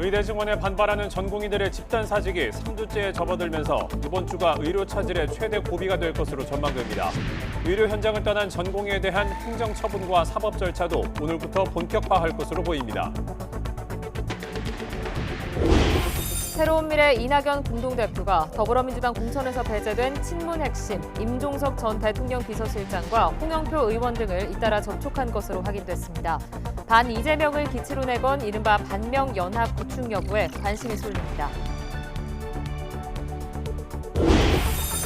의대 증원에 반발하는 전공의들의 집단 사직이 3주째에 접어들면서 이번 주가 의료 차질의 최대 고비가 될 것으로 전망됩니다. 의료 현장을 떠난 전공의에 대한 행정 처분과 사법 절차도 오늘부터 본격화할 것으로 보입니다. 새로운 미래 이낙연 공동대표가 더불어민주당 공천에서 배제된 친문 핵심 임종석 전 대통령 비서실장과 홍영표 의원 등을 잇따라 접촉한 것으로 확인됐습니다. 반 이재명을 기치로 내건 이른바 반명 연합 구축 여부에 관심이 쏠립니다.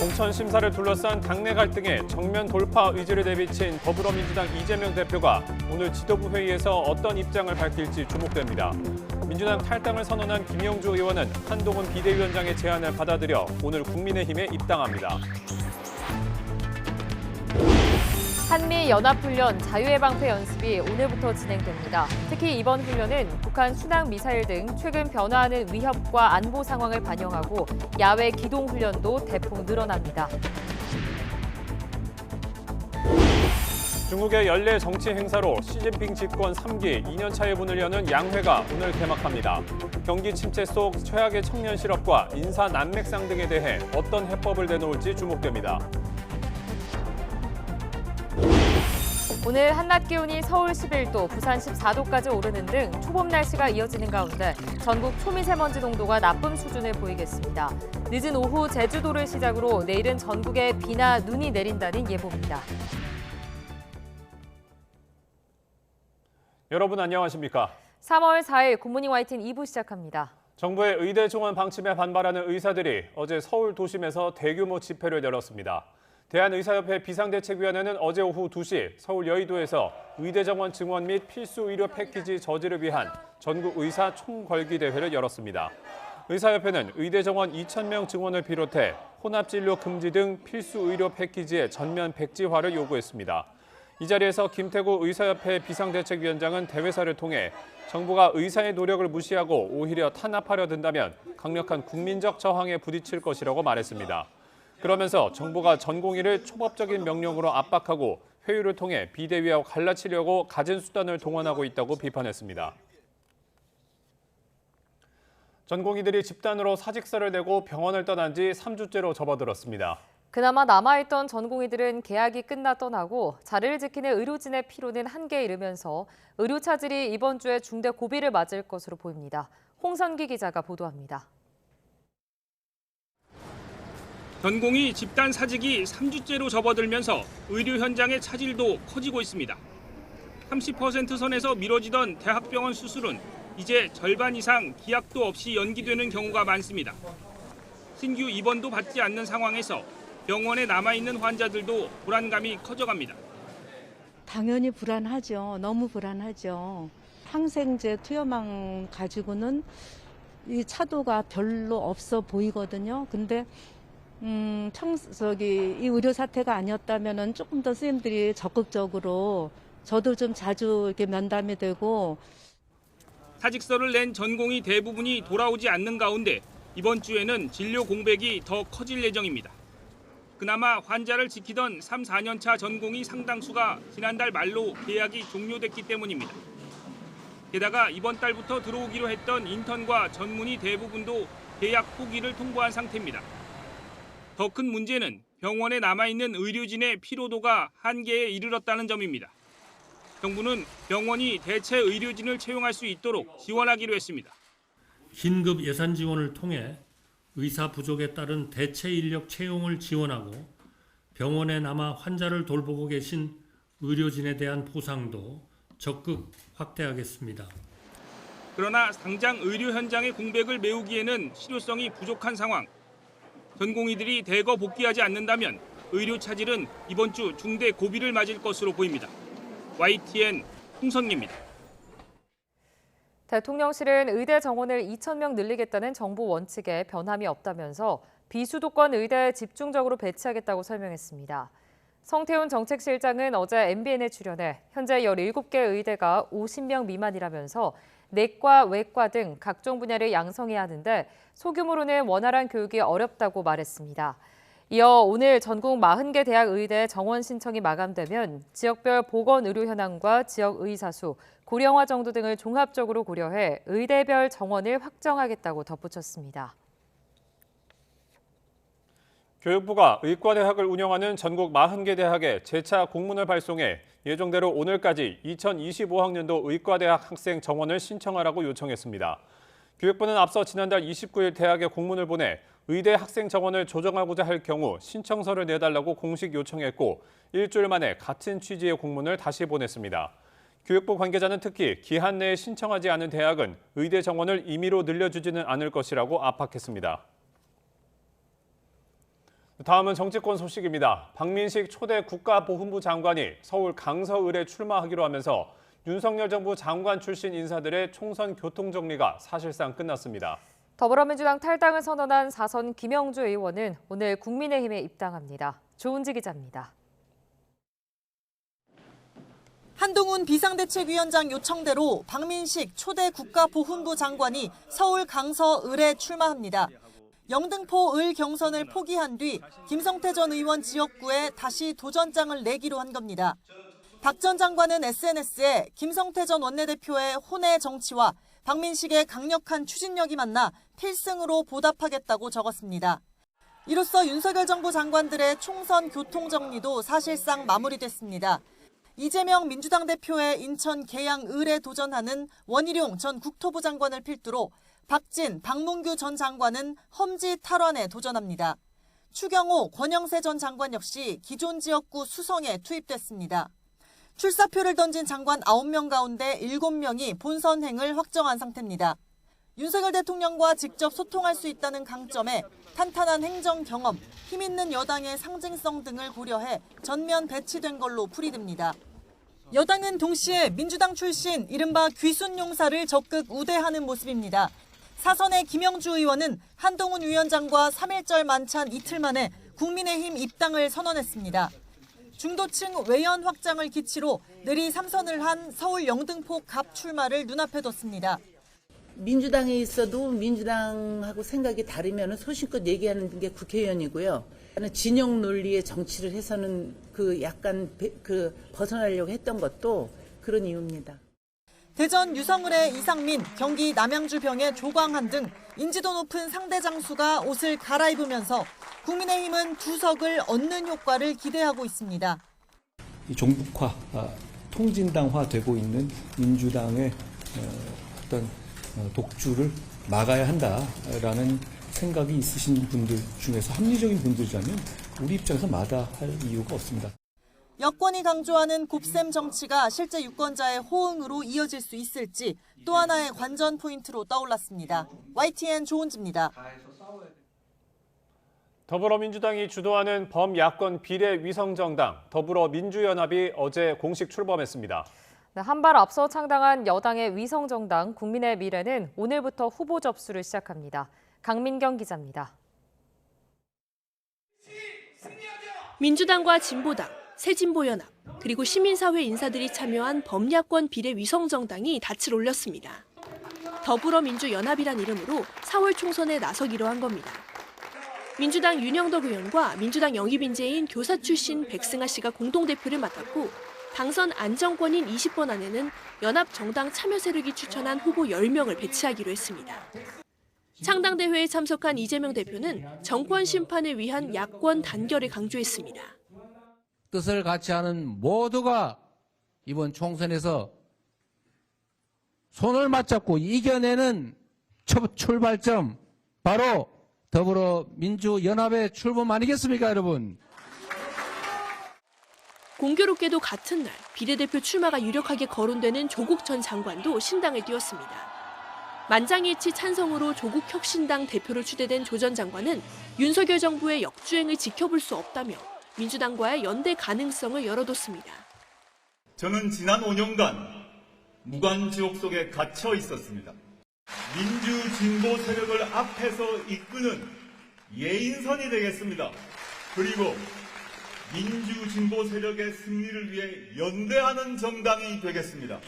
공천 심사를 둘러싼 당내 갈등에 정면 돌파 의지를 내비친 더불어민주당 이재명 대표가 오늘 지도부 회의에서 어떤 입장을 밝힐지 주목됩니다. 민주당 탈당을 선언한 김영주 의원은 한동훈 비대위원장의 제안을 받아들여 오늘 국민의힘에 입당합니다. 한미연합훈련 자유해방패 연습이 오늘부터 진행됩니다. 특히 이번 훈련은 북한 순항 미사일 등 최근 변화하는 위협과 안보 상황을 반영하고 야외 기동 훈련도 대폭 늘어납니다. 중국의 연례 정치 행사로 시진핑 집권 3기 2년차의 문을 여는 양회가 오늘 개막합니다. 경기 침체 속 최악의 청년 실업과 인사 난맥상 등에 대해 어떤 해법을 내놓을지 주목됩니다. 오늘 한낮 기온이 서울 11도, 부산 14도까지 오르는 등 초봄 날씨가 이어지는 가운데 전국 초미세먼지 농도가 나쁨 수준을 보이겠습니다. 늦은 오후 제주도를 시작으로 내일은 전국에 비나 눈이 내린다는 예보입니다. 여러분 안녕하십니까? 3월 4일 굿모닝 YTN 2부 시작합니다. 정부의 의대 증원 방침에 반발하는 의사들이 어제 서울 도심에서 대규모 집회를 열었습니다. 대한의사협회 비상대책위원회는 어제 오후 2시 서울 여의도에서 의대 정원 증원 및 필수 의료 패키지 저지를 위한 전국 의사 총걸기 대회를 열었습니다. 의사협회는 의대 정원 2,000명 증원을 비롯해 혼합진료 금지 등 필수 의료 패키지의 전면 백지화를 요구했습니다. 이 자리에서 김태구 의사협회 비상대책위원장은 대회사를 통해 정부가 의사의 노력을 무시하고 오히려 탄압하려 든다면 강력한 국민적 저항에 부딪힐 것이라고 말했습니다. 그러면서 정부가 전공의를 초법적인 명령으로 압박하고 회유를 통해 비대위와 갈라치려고 갖은 수단을 동원하고 있다고 비판했습니다. 전공의들이 집단으로 사직서를 내고 병원을 떠난 지 3주째로 접어들었습니다. 그나마 남아있던 전공의들은 계약이 끝나 떠나고 자리를 지키는 의료진의 피로는 한계에 이르면서 의료 차질이 이번 주에 중대 고비를 맞을 것으로 보입니다. 홍선기 기자가 보도합니다. 전공의 집단 사직이 3주째로 접어들면서 의료 현장의 차질도 커지고 있습니다. 30% 선에서 미뤄지던 대학병원 수술은 이제 절반 이상 기약도 없이 연기되는 경우가 많습니다. 신규 입원도 받지 않는 상황에서 병원에 남아있는 환자들도 불안감이 커져갑니다. 당연히 불안하죠. 너무 불안하죠. 항생제 투여망 가지고는 이 차도가 별로 없어 보이거든요. 근데 이 의료 사태가 아니었다면은 조금 더 선생님들이 적극적으로 저도 좀 자주 이렇게 면담이 되고 사직서를 낸 전공의 대부분이 돌아오지 않는 가운데 이번 주에는 진료 공백이 더 커질 예정입니다. 그나마 환자를 지키던 3, 4년차 전공의 상당수가 지난달 말로 계약이 종료됐기 때문입니다. 게다가 이번 달부터 들어오기로 했던 인턴과 전문의 대부분도 계약 포기를 통보한 상태입니다. 더 큰 문제는 병원에 남아있는 의료진의 피로도가 한계에 이르렀다는 점입니다. 정부는 병원이 대체 의료진을 채용할 수 있도록 지원하기로 했습니다. 긴급 예산 지원을 통해 의사 부족에 따른 대체 인력 채용을 지원하고 병원에 남아 환자를 돌보고 계신 의료진에 대한 보상도 적극 확대하겠습니다. 그러나 당장 의료 현장의 공백을 메우기에는 실효성이 부족한 상황. 전공의들이 대거 복귀하지 않는다면 의료 차질은 이번 주 중대 고비를 맞을 것으로 보입니다. YTN 홍선기입니다. 대통령실은 의대 정원을 2,000명 늘리겠다는 정부 원칙에 변함이 없다면서 비수도권 의대에 집중적으로 배치하겠다고 설명했습니다. 성태훈 정책실장은 어제 MBN에 출연해 현재 17개 의대가 50명 미만이라면서 내과, 외과 등 각종 분야를 양성해야 하는데 소규모로는 원활한 교육이 어렵다고 말했습니다. 이어 오늘 전국 40개 대학 의대 정원 신청이 마감되면 지역별 보건 의료 현황과 지역 의사 수, 고령화 정도 등을 종합적으로 고려해 의대별 정원을 확정하겠다고 덧붙였습니다. 교육부가 의과대학을 운영하는 전국 40개 대학에 재차 공문을 발송해 예정대로 오늘까지 2025학년도 의과대학 학생 정원을 신청하라고 요청했습니다. 교육부는 앞서 지난달 29일 대학에 공문을 보내 의대 학생 정원을 조정하고자 할 경우 신청서를 내달라고 공식 요청했고 일주일 만에 같은 취지의 공문을 다시 보냈습니다. 교육부 관계자는 특히 기한 내에 신청하지 않은 대학은 의대 정원을 임의로 늘려주지는 않을 것이라고 압박했습니다. 다음은 정치권 소식입니다. 박민식 초대 국가보훈부 장관이 서울 강서을에 출마하기로 하면서 윤석열 정부 장관 출신 인사들의 총선 교통정리가 사실상 끝났습니다. 더불어민주당 탈당을 선언한 4선 김영주 의원은 오늘 국민의힘에 입당합니다. 조은지 기자입니다. 한동훈 비상대책위원장 요청대로 박민식 초대 국가보훈부 장관이 서울 강서을에 출마합니다. 영등포 을 경선을 포기한 뒤 김성태 전 의원 지역구에 다시 도전장을 내기로 한 겁니다. 박 전 장관은 SNS에 김성태 전 원내대표의 혼의 정치와 박민식의 강력한 추진력이 만나 필승으로 보답하겠다고 적었습니다. 이로써 윤석열 정부 장관들의 총선 교통정리도 사실상 마무리됐습니다. 이재명 민주당 대표의 인천 계양을에 도전하는 원희룡 전 국토부 장관을 필두로 박진, 박문규 전 장관은 험지 탈환에 도전합니다. 추경호, 권영세 전 장관 역시 기존 지역구 수성에 투입됐습니다. 출사표를 던진 장관 9명 가운데 7명이 본선행을 확정한 상태입니다. 윤석열 대통령과 직접 소통할 수 있다는 강점에 탄탄한 행정 경험, 힘있는 여당의 상징성 등을 고려해 전면 배치된 걸로 풀이됩니다. 여당은 동시에 민주당 출신 이른바 귀순 용사를 적극 우대하는 모습입니다. 사선의 김영주 의원은 한동훈 위원장과 3.1절 만찬 이틀 만에 국민의힘 입당을 선언했습니다. 중도층 외연 확장을 기치로 내리 3선을 한 서울 영등포 갑 출마를 눈앞에 뒀습니다. 민주당에 있어도 민주당하고 생각이 다르면 소신껏 얘기하는 게 국회의원이고요. 진영 논리의 정치를 해서는 약간 벗어나려고 했던 것도 그런 이유입니다. 대전 유성을의 이상민, 경기 남양주 병의 조광한 등 인지도 높은 상대 장수가 옷을 갈아입으면서 국민의힘은 2석을 얻는 효과를 기대하고 있습니다. 이 종북화, 통진당화되고 있는 민주당의 어떤 독주를 막아야 한다라는 생각이 있으신 분들 중에서 합리적인 분들이라면 우리 입장에서 마다할 이유가 없습니다. 여권이 강조하는 곱셈 정치가 실제 유권자의 호응으로 이어질 수 있을지 또 하나의 관전 포인트로 떠올랐습니다. YTN 조은지입니다. 더불어민주당이 주도하는 범야권 비례위성정당 더불어민주연합이 어제 공식 출범했습니다. 한 발 앞서 창당한 여당의 위성정당 국민의 미래는 오늘부터 후보 접수를 시작합니다. 강민경 기자입니다. 민주당과 진보당, 새진보연합, 그리고 시민사회 인사들이 참여한 범야권 비례위성정당이 닻을 올렸습니다. 더불어민주연합이란 이름으로 4월 총선에 나서기로 한 겁니다. 민주당 윤영덕 의원과 민주당 영입인재인 교사 출신 백승아 씨가 공동대표를 맡았고 당선 안정권인 20번 안에는 연합 정당 참여 세력이 추천한 후보 10명을 배치하기로 했습니다. 창당대회에 참석한 이재명 대표는 정권 심판을 위한 야권 단결을 강조했습니다. 뜻을 같이 하는 모두가 이번 총선에서 손을 맞잡고 이겨내는 첫 출발점 바로 더불어민주연합의 출범 아니겠습니까, 여러분? 공교롭게도 같은 날 비례대표 출마가 유력하게 거론되는 조국 전 장관도 신당을 띄웠습니다. 만장일치 찬성으로 조국 혁신당 대표로 추대된 조 전 장관은 윤석열 정부의 역주행을 지켜볼 수 없다며 민주당과의 연대 가능성을 열어뒀습니다. 저는 지난 5년간 무관지옥 속에 갇혀 있었습니다. 민주진보 세력을 앞에서 이끄는 예인선이 되겠습니다. 그리고 민주진보 세력의 승리를 위해 연대하는 정당이 되겠습니다.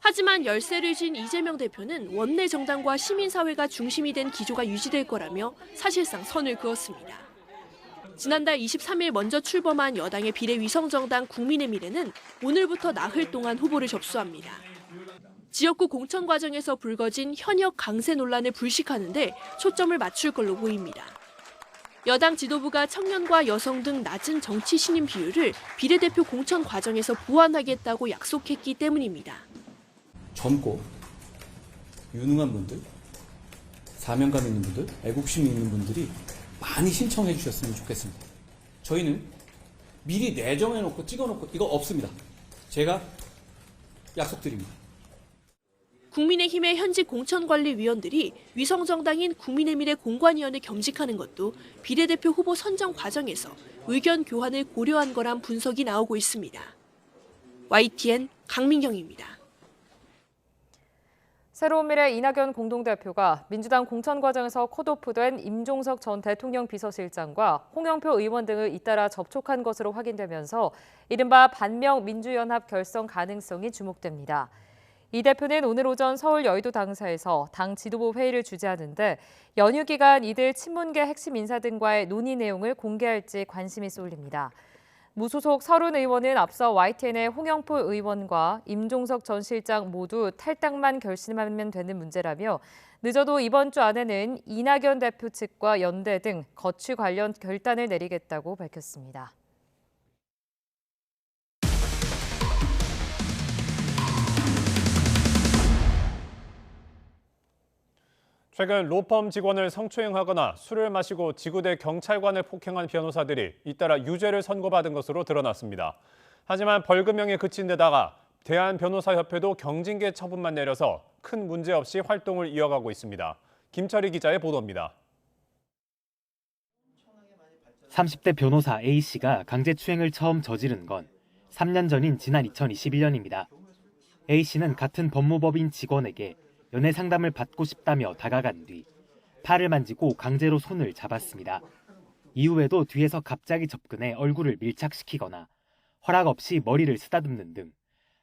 하지만 열세를 쥔 이재명 대표는 원내 정당과 시민사회가 중심이 된 기조가 유지될 거라며 사실상 선을 그었습니다. 지난달 23일 먼저 출범한 여당의 비례위성정당 국민의미래는 오늘부터 나흘 동안 후보를 접수합니다. 지역구 공천 과정에서 불거진 현역 강세 논란을 불식하는 데 초점을 맞출 걸로 보입니다. 여당 지도부가 청년과 여성 등 낮은 정치 신인 비율을 비례대표 공천 과정에서 보완하겠다고 약속했기 때문입니다. 젊고 유능한 분들, 사명감 있는 분들, 애국심이 있는 분들이 많이 신청해 주셨으면 좋겠습니다. 저희는 미리 내정해놓고 찍어놓고 이거 없습니다. 제가 약속드립니다. 국민의힘의 현직 공천관리위원들이 위성정당인 국민의미래 공관위원을 겸직하는 것도 비례대표 후보 선정 과정에서 의견 교환을 고려한 거란 분석이 나오고 있습니다. YTN 강민경입니다. 새로운 미래 이낙연 공동대표가 민주당 공천 과정에서 컷오프된 임종석 전 대통령 비서실장과 홍영표 의원 등을 잇따라 접촉한 것으로 확인되면서 이른바 반명 민주연합 결성 가능성이 주목됩니다. 이 대표는 오늘 오전 서울 여의도 당사에서 당 지도부 회의를 주재하는데 연휴 기간 이들 친문계 핵심 인사 등과의 논의 내용을 공개할지 관심이 쏠립니다. 무소속 서른 의원은 앞서 YTN의 홍영표 의원과 임종석 전 실장 모두 탈당만 결심하면 되는 문제라며 늦어도 이번 주 안에는 이낙연 대표 측과 연대 등 거취 관련 결단을 내리겠다고 밝혔습니다. 최근 로펌 직원을 성추행하거나 술을 마시고 지구대 경찰관을 폭행한 변호사들이 잇따라 유죄를 선고받은 것으로 드러났습니다. 하지만 벌금형에 그친 데다가 대한변호사협회도 경징계 처분만 내려서 큰 문제 없이 활동을 이어가고 있습니다. 김철희 기자의 보도입니다. 30대 변호사 A씨가 강제추행을 처음 저지른 건 3년 전인 지난 2021년입니다. A씨는 같은 법무법인 직원에게 연애 상담을 받고 싶다며 다가간 뒤 팔을 만지고 강제로 손을 잡았습니다. 이후에도 뒤에서 갑자기 접근해 얼굴을 밀착시키거나 허락 없이 머리를 쓰다듬는 등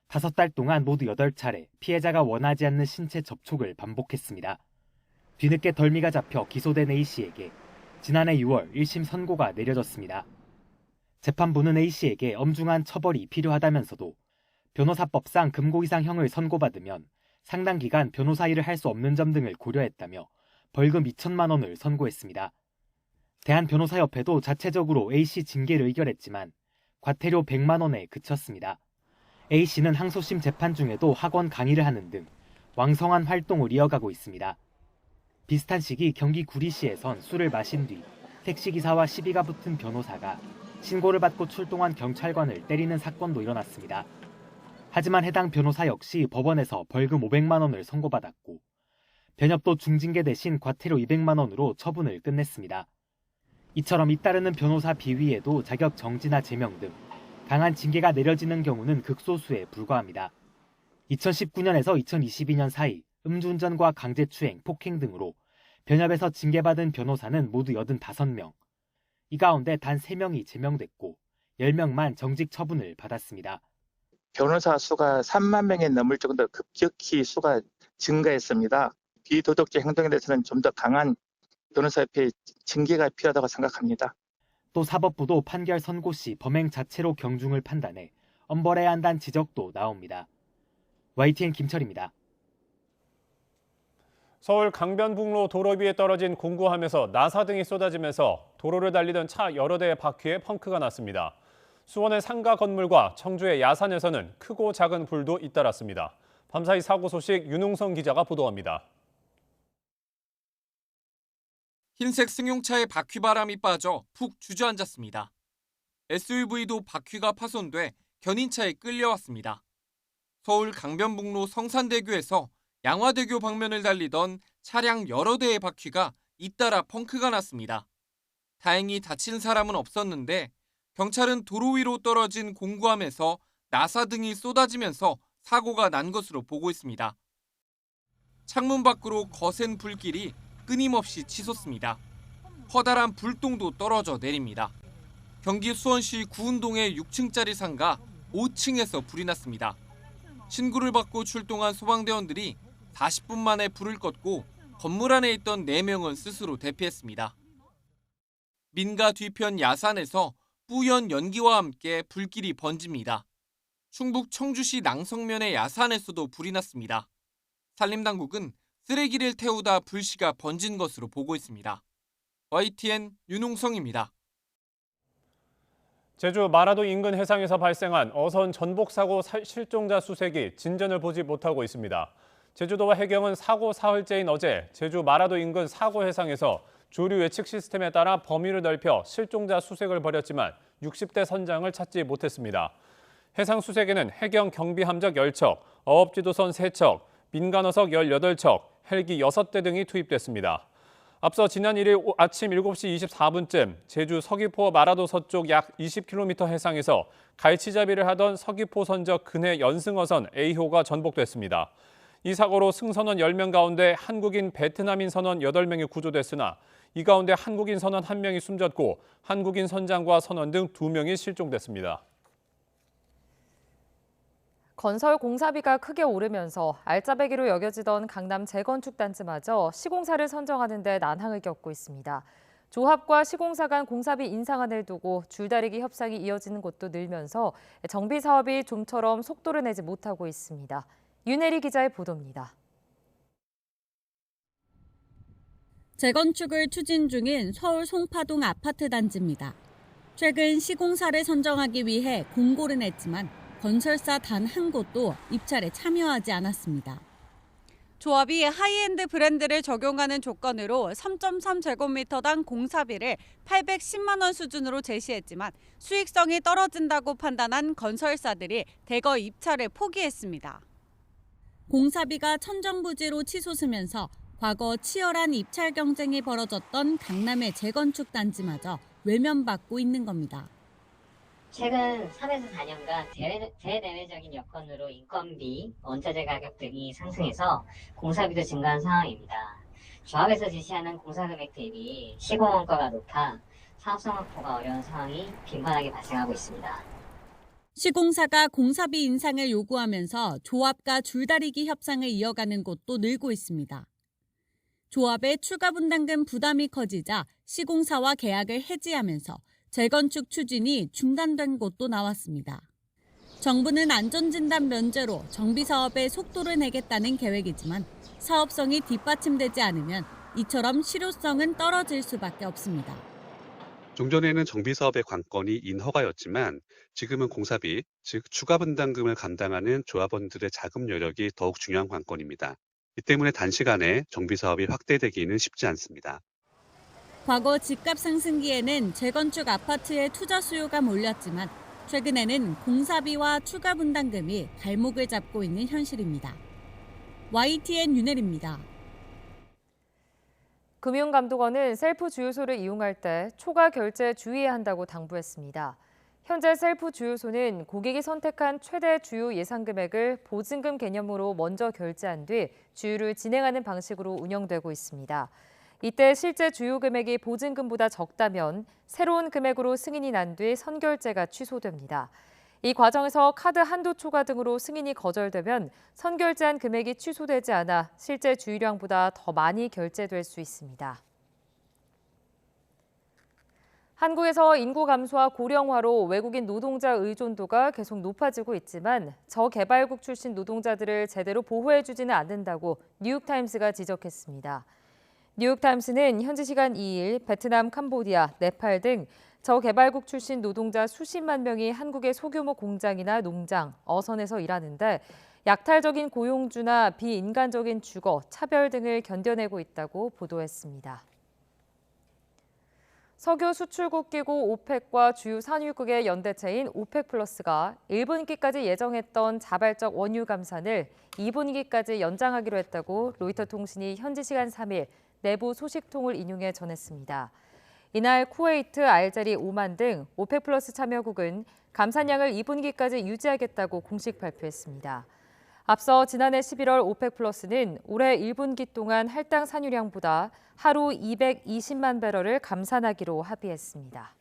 5달 동안 모두 8차례 피해자가 원하지 않는 신체 접촉을 반복했습니다. 뒤늦게 덜미가 잡혀 기소된 A씨에게 지난해 6월 1심 선고가 내려졌습니다. 재판부는 A씨에게 엄중한 처벌이 필요하다면서도 변호사법상 금고 이상형을 선고받으면 상당 기간 변호사 일을 할 수 없는 점 등을 고려했다며 벌금 2천만 원을 선고했습니다. 대한변호사협회도 자체적으로 A씨 징계를 의결했지만 과태료 100만 원에 그쳤습니다. A씨는 항소심 재판 중에도 학원 강의를 하는 등 왕성한 활동을 이어가고 있습니다. 비슷한 시기 경기 구리시에선 술을 마신 뒤 택시기사와 시비가 붙은 변호사가 신고를 받고 출동한 경찰관을 때리는 사건도 일어났습니다. 하지만 해당 변호사 역시 법원에서 벌금 500만 원을 선고받았고 변협도 중징계 대신 과태료 200만 원으로 처분을 끝냈습니다. 이처럼 잇따르는 변호사 비위에도 자격 정지나 제명 등 강한 징계가 내려지는 경우는 극소수에 불과합니다. 2019년에서 2022년 사이 음주운전과 강제추행, 폭행 등으로 변협에서 징계받은 변호사는 모두 85명. 이 가운데 단 3명이 제명됐고 10명만 정직 처분을 받았습니다. 변호사 수가 3만 명이 넘을 정도로 급격히 수가 증가했습니다. 비도덕적 행동에 대해서는 좀 더 강한 변호사협회의 징계가 필요하다고 생각합니다. 또 사법부도 판결 선고 시 범행 자체로 경중을 판단해 엄벌해야 한다는 지적도 나옵니다. YTN 김철입니다. 서울 강변북로 도로 위에 떨어진 공구함에서 나사등이 쏟아지면서 도로를 달리던 차 여러 대의 바퀴에 펑크가 났습니다. 수원의 상가 건물과 청주의 야산에서는 크고 작은 불도 잇따랐습니다. 밤사이 사고 소식 윤웅성 기자가 보도합니다. 흰색 승용차에 바퀴바람이 빠져 푹 주저앉았습니다. SUV도 바퀴가 파손돼 견인차에 끌려왔습니다. 서울 강변북로 성산대교에서 양화대교 방면을 달리던 차량 여러 대의 바퀴가 잇따라 펑크가 났습니다. 다행히 다친 사람은 없었는데 경찰은 도로 위로 떨어진 공구함에서 나사등이 쏟아지면서 사고가 난 것으로 보고 있습니다. 창문 밖으로 거센 불길이 끊임없이 치솟습니다. 커다란 불똥도 떨어져 내립니다. 경기 수원시 구운동의 6층짜리 상가 5층에서 불이 났습니다. 신고를 받고 출동한 소방대원들이 40분 만에 불을 껐고 건물 안에 있던 4명은 스스로 대피했습니다. 민가 뒤편 야산에서 뿌연 연기와 함께 불길이 번집니다. 충북 청주시 낭성면의 야산에서도 불이 났습니다. 산림당국은 쓰레기를 태우다 불씨가 번진 것으로 보고 있습니다. YTN 윤홍성입니다. 제주 마라도 인근 해상에서 발생한 어선 전복 사고 실종자 수색이 진전을 보지 못하고 있습니다. 제주도와 해경은 사고 사흘째인 어제 제주 마라도 인근 사고 해상에서 조류 예측 시스템에 따라 범위를 넓혀 실종자 수색을 벌였지만 60대 선장을 찾지 못했습니다. 해상 수색에는 해경 경비함적 10척, 어업지도선 3척, 민간어석 18척, 헬기 6대 등이 투입됐습니다. 앞서 지난 1일 아침 7시 24분쯤 제주 서귀포 마라도 서쪽 약 20km 해상에서 갈치잡이를 하던 서귀포 선적 근해 연승어선 A호가 전복됐습니다. 이 사고로 승선원 10명 가운데 한국인, 베트남인 선원 8명이 구조됐으나 이 가운데 한국인 선원 1명이 숨졌고 한국인 선장과 선원 등 2명이 실종됐습니다. 건설 공사비가 크게 오르면서 알짜배기로 여겨지던 강남 재건축 단지마저 시공사를 선정하는 데 난항을 겪고 있습니다. 조합과 시공사 간 공사비 인상안을 두고 줄다리기 협상이 이어지는 곳도 늘면서 정비 사업이 좀처럼 속도를 내지 못하고 있습니다. 윤혜리 기자의 보도입니다. 재건축을 추진 중인 서울 송파동 아파트 단지입니다. 최근 시공사를 선정하기 위해 공고를 냈지만 건설사 단 한 곳도 입찰에 참여하지 않았습니다. 조합이 하이엔드 브랜드를 적용하는 조건으로 3.3제곱미터당 공사비를 810만 원 수준으로 제시했지만 수익성이 떨어진다고 판단한 건설사들이 대거 입찰을 포기했습니다. 공사비가 천정부지로 치솟으면서 과거 치열한 입찰 경쟁이 벌어졌던 강남의 재건축 단지마저 외면받고 있는 겁니다. 최근 3에서 4년간 대내외적인 여건으로 인건비, 원자재 가격 등이 상승해서 공사비도 증가한 상황입니다. 조합에서 지시하는 공사금액 대비 시공원가가 높아 사업성 확보가 어려운 상황이 빈번하게 발생하고 있습니다. 시공사가 공사비 인상을 요구하면서 조합과 줄다리기 협상을 이어가는 곳도 늘고 있습니다. 조합의 추가 분담금 부담이 커지자 시공사와 계약을 해지하면서 재건축 추진이 중단된 곳도 나왔습니다. 정부는 안전진단 면제로 정비사업에 속도를 내겠다는 계획이지만 사업성이 뒷받침되지 않으면 이처럼 실효성은 떨어질 수밖에 없습니다. 종전에는 정비사업의 관건이 인허가였지만 지금은 공사비, 즉 추가 분담금을 감당하는 조합원들의 자금 여력이 더욱 중요한 관건입니다. 이 때문에 단시간에 정비사업이 확대되기는 쉽지 않습니다. 과거 집값 상승기에는 재건축 아파트의 투자 수요가 몰렸지만 최근에는 공사비와 추가 분담금이 발목을 잡고 있는 현실입니다. YTN 윤혜리입니다. 금융감독원은 셀프 주유소를 이용할 때 초과 결제에 주의해야 한다고 당부했습니다. 현재 셀프 주유소는 고객이 선택한 최대 주유 예상 금액을 보증금 개념으로 먼저 결제한 뒤 주유를 진행하는 방식으로 운영되고 있습니다. 이때 실제 주유 금액이 보증금보다 적다면 새로운 금액으로 승인이 난 뒤 선결제가 취소됩니다. 이 과정에서 카드 한도 초과 등으로 승인이 거절되면 선결제한 금액이 취소되지 않아 실제 주유량보다 더 많이 결제될 수 있습니다. 한국에서 인구 감소와 고령화로 외국인 노동자 의존도가 계속 높아지고 있지만 저개발국 출신 노동자들을 제대로 보호해주지는 않는다고 뉴욕타임스가 지적했습니다. 뉴욕타임스는 현지 시간 2일 베트남, 캄보디아, 네팔 등 저개발국 출신 노동자 수십만 명이 한국의 소규모 공장이나 농장, 어선에서 일하는데 약탈적인 고용주나 비인간적인 주거, 차별 등을 견뎌내고 있다고 보도했습니다. 석유 수출국 기구 오펙과 주요 산유국의 연대체인 오펙 플러스가 1분기까지 예정했던 자발적 원유 감산을 2분기까지 연장하기로 했다고 로이터 통신이 현지 시간 3일 내부 소식통을 인용해 전했습니다. 이날 쿠웨이트, 알제리, 오만 등 오펙 플러스 참여국은 감산량을 2분기까지 유지하겠다고 공식 발표했습니다. 앞서 지난해 11월 오펙 플러스는 올해 1분기 동안 할당 산유량보다 하루 220만 배럴을 감산하기로 합의했습니다.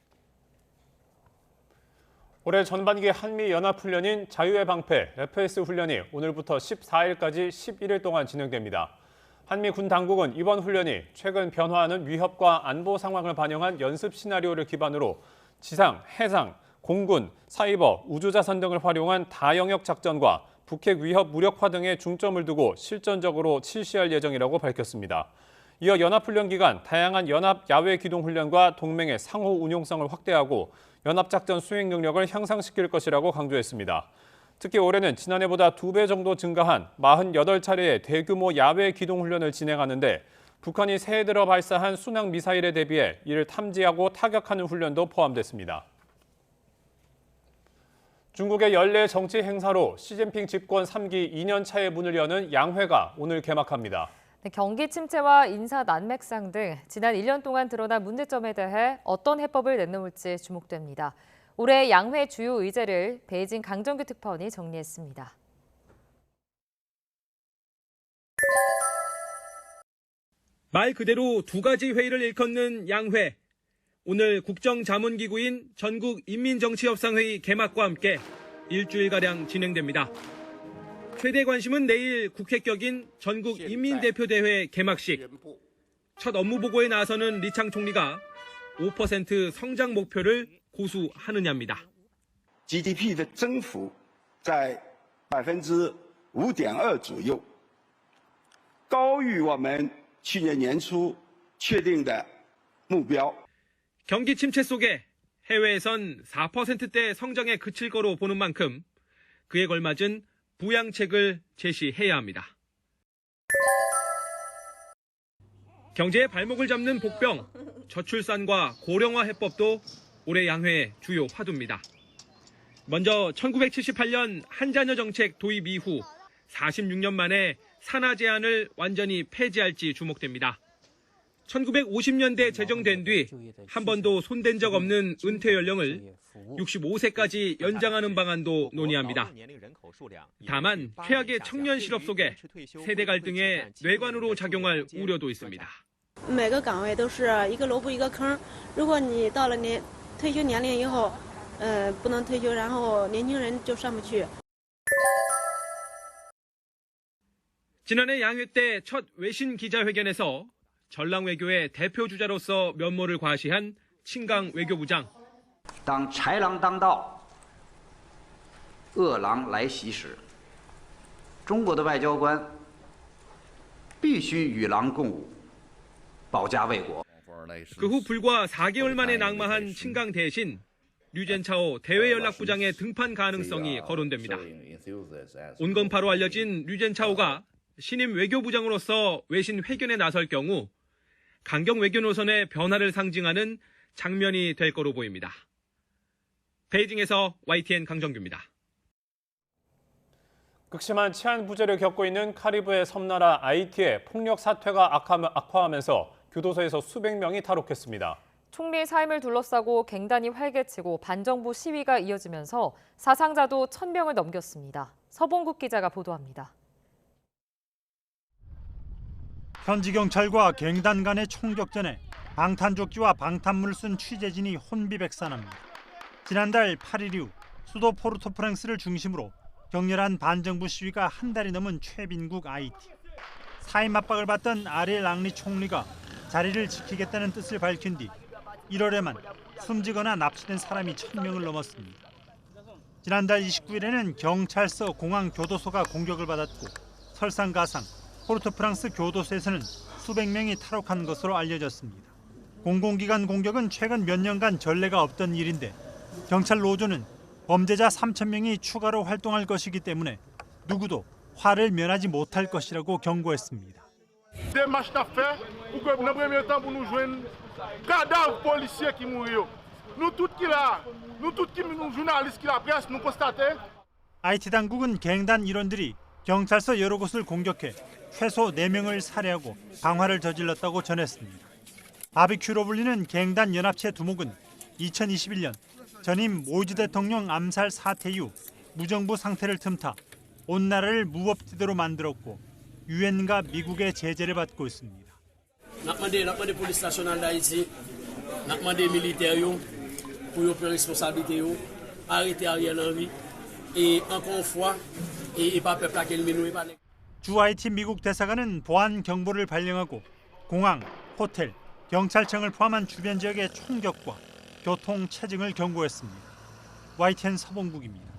올해 전반기 한미연합훈련인 자유의 방패 FS 훈련이 오늘부터 14일까지 11일 동안 진행됩니다. 한미 군 당국은 이번 훈련이 최근 변화하는 위협과 안보 상황을 반영한 연습 시나리오를 기반으로 지상, 해상, 공군, 사이버, 우주자산 등을 활용한 다영역 작전과 북핵 위협 무력화 등에 중점을 두고 실전적으로 실시할 예정이라고 밝혔습니다. 이어 연합훈련 기간 다양한 연합 야외 기동 훈련과 동맹의 상호 운용성을 확대하고 연합작전 수행 능력을 향상시킬 것이라고 강조했습니다. 특히 올해는 지난해보다 2배 정도 증가한 48차례의 대규모 야외 기동훈련을 진행하는데 북한이 새해 들어 발사한 순항 미사일에 대비해 이를 탐지하고 타격하는 훈련도 포함됐습니다. 중국의 연례 정치 행사로 시진핑 집권 3기 2년 차의 문을 여는 양회가 오늘 개막합니다. 경기 침체와 인사 난맥상 등 지난 1년 동안 드러난 문제점에 대해 어떤 해법을 내놓을지 주목됩니다. 올해 양회 주요 의제를 베이징 강정규 특파원이 정리했습니다. 말 그대로 두 가지 회의를 일컫는 양회. 오늘 국정자문기구인 전국인민정치협상회의 개막과 함께 일주일가량 진행됩니다. 최대 관심은 내일 국회 격인 전국인민대표대회 개막식. 첫 업무보고에 나서는 리창 총리가 5% 성장 목표를 고수하느냐입니다. GDP 的增幅在 5.2% 左右，高于我们去年年初确定的目标。 경기 침체 속에 해외에선 4%대 성장에 그칠 거로 보는 만큼 그에 걸맞은 부양책을 제시해야 합니다. 경제의 발목을 잡는 복병, 저출산과 고령화 해법도 올해 양회의 주요 화두입니다. 먼저 1978년 한자녀 정책 도입 이후 46년 만에 산하 제한을 완전히 폐지할지 주목됩니다. 1950년대 제정된 뒤 한 번도 손댄 적 없는 은퇴 연령을 65세까지 연장하는 방안도 논의합니다. 다만 최악의 청년 실업 속에 세대 갈등에 뇌관으로 작용할 우려도 있습니다. 每个岗位都是一个萝卜一个坑，如果你到了退休年龄以后，不能退休，然后年轻人就上不去。 지난해 양회 때 첫 외신 기자회견에서 전랑 외교의 대표 주자로서 면모를 과시한 친강 외교부장. 当豺狼当道，恶狼来袭时，中国的外交官必须与狼共舞，保家卫国。 그 후 불과 4개월 만에 낙마한 친강 대신 류젠차오 대외연락부장의 등판 가능성이 거론됩니다. 온건파로 알려진 류젠차오가 신임 외교부장으로서 외신 회견에 나설 경우 강경 외교 노선의 변화를 상징하는 장면이 될 거로 보입니다. 베이징에서 YTN 강정규입니다. 극심한 치안 부재를 겪고 있는 카리브해 섬나라 아이티의 폭력 사태가 악화하면서 교도소에서 수백 명이 탈옥했습니다. 총리 사임을 둘러싸고 갱단이 활개치고 반정부 시위가 이어지면서 사상자도 1000명을 넘겼습니다. 서봉국 기자가 보도합니다. 현지 경찰과 갱단 간의 총격전에 방탄조끼와 방탄문을 쓴 취재진이 혼비백산합니다. 지난달 8일 이후 수도 포르토프랑스를 중심으로 격렬한 반정부 시위가 한 달이 넘은 최빈국 아이티. 사임 압박을 받던 아리엘 앙리 총리가 자리를 지키겠다는 뜻을 밝힌 뒤 1월에만 숨지거나 납치된 사람이 1000명을 넘었습니다. 지난달 29일에는 경찰서, 공항, 교도소가 공격을 받았고 설상가상, 포르토프랑스 교도소에서는 수백 명이 탈옥한 것으로 알려졌습니다. 공공기관 공격은 최근 몇 년간 전례가 없던 일인데 경찰 노조는 범죄자 3000명이 추가로 활동할 것이기 때문에 누구도 화를 면하지 못할 것이라고 경고했습니다. Des marches d'affaires pour que dans le premier temps pour nous joindre cadavres policiers qui mourent. Nous tous qui là, nous journalistes qui la presse nous constater. IT 당국은 갱단 일원들이 경찰서 여러 곳을 공격해 최소 4명을 살해하고 방화를 저질렀다고 전했습니다. 바비큐로 불리는 갱단 연합체 두목은 2021년 전임 모이즈 대통령 암살 사태 이후 무정부 상태를 틈타 온 나라를 무법지대로 만들었고 유엔과 미국의 제재를 받고 있습니다. Nak mande police nationale d'Haïti, nak mande militaire yo pour yo prendre responsabilité yo arrêter Ariel Henry et encore une fois et pas peuple à quel minoué pas. 주 하이티 미국 대사관은 보안 경보를 발령하고 공항, 호텔, 경찰청을 포함한 주변 지역의 총격과 교통 체증을 경고했습니다. YTN 서봉국입니다.